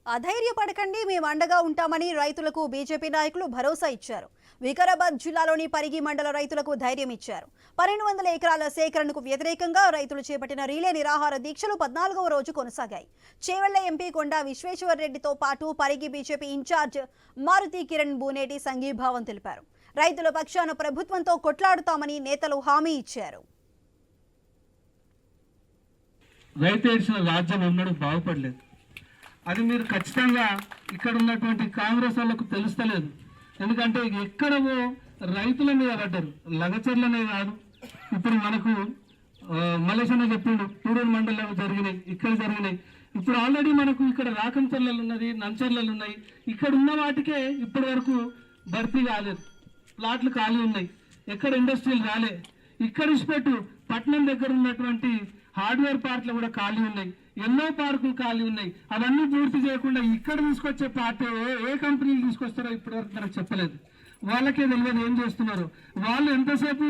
అధైర్యపడకండి, మేము అండగా ఉంటామని రైతులకు బీజేపీ నాయకులు భరోసా ఇచ్చారు. వికారాబాద్ జిల్లాలోని పరిగి మండల రైతులకు ధైర్యం ఇచ్చారు. 1200 ఎకరాల సేకరణకు వ్యతిరేకంగా రైతులు చేపట్టిన రీలే నిరాహార దీక్షలు 14వ రోజు కొనసాగాయి. చేవెళ్ల ఎంపీ కొండా విశ్వేశ్వర్రెడ్డితో పాటు పరిగి బీజేపీ ఇన్ఛార్జ్ మారుతి కిరణ్ బూనేటి సంఘీభావం తెలిపారు. రైతుల పక్షాన ప్రభుత్వంతో కొట్లాడుతామని నేతలు హామీ ఇచ్చారు. రైతు ఏడ్చిన రాజ్యం ఎన్నడూ బాగుపడలేదు. అది మీరు ఖచ్చితంగా ఇక్కడ ఉన్నటువంటి కాంగ్రెస్ వాళ్ళకు తెలుస్తలేదు. ఎందుకంటే ఎక్కడవో రైతుల మీద పడ్డారు, లగచర్లనే కాదు. ఇప్పుడు మనకు మలేషియా చెప్పిండు, పూడూరు మండలంలో జరిగినాయి, ఇక్కడ జరిగినాయి. ఇప్పుడు ఆల్రెడీ మనకు ఇక్కడ రాకంచర్లలు ఉన్నది, నంచర్లలు ఉన్నాయి. ఇక్కడ ఉన్న వాటికే ఇప్పటి వరకు భర్తీ కాలేదు, ప్లాట్లు ఖాళీ ఉన్నాయి, ఎక్కడ ఇండస్ట్రీలు రాలే. ఇక్కడ ఇచ్చిపెట్టు పట్నం దగ్గర ఉన్నటువంటి హార్డ్వేర్ పార్కులు కూడా ఖాళీ ఉన్నాయి, ఎన్నో పార్కులు ఖాళీ ఉన్నాయి. అవన్నీ పూర్తి చేయకుండా ఇక్కడ తీసుకొచ్చే పార్టీ ఏ కంపెనీలు తీసుకొస్తారో ఇప్పటివరకు మనకు చెప్పలేదు. వాళ్ళకే తెలియదు ఏం చేస్తున్నారు. వాళ్ళు ఎంతసేపు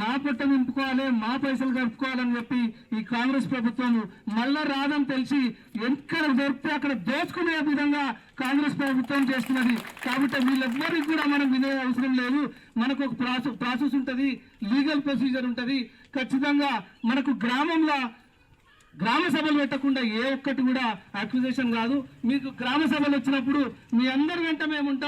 మా పొట్ట నింపుకోవాలి, మా పైసలు కలుపుకోవాలని చెప్పి ఈ కాంగ్రెస్ ప్రభుత్వం మళ్ళా రాదని తెలిసి ఎక్కడ దొరికితే అక్కడ దోచుకునే విధంగా కాంగ్రెస్ ప్రభుత్వం చేస్తున్నది. కాబట్టి వీళ్ళెవ్వరికి కూడా మనం వినే అవసరం లేదు. మనకు ఒక ప్రాసెస్ ఉంటుంది, లీగల్ ప్రొసీజర్ ఉంటుంది. ఖచ్చితంగా మనకు గ్రామ సభలు పెట్టకుండా ఏ ఒక్కటి కూడా అక్విజిషన్ కాదు. మీకు గ్రామ సభలు వచ్చినప్పుడు మీ అందరి వెంట మేము ఉంటాం.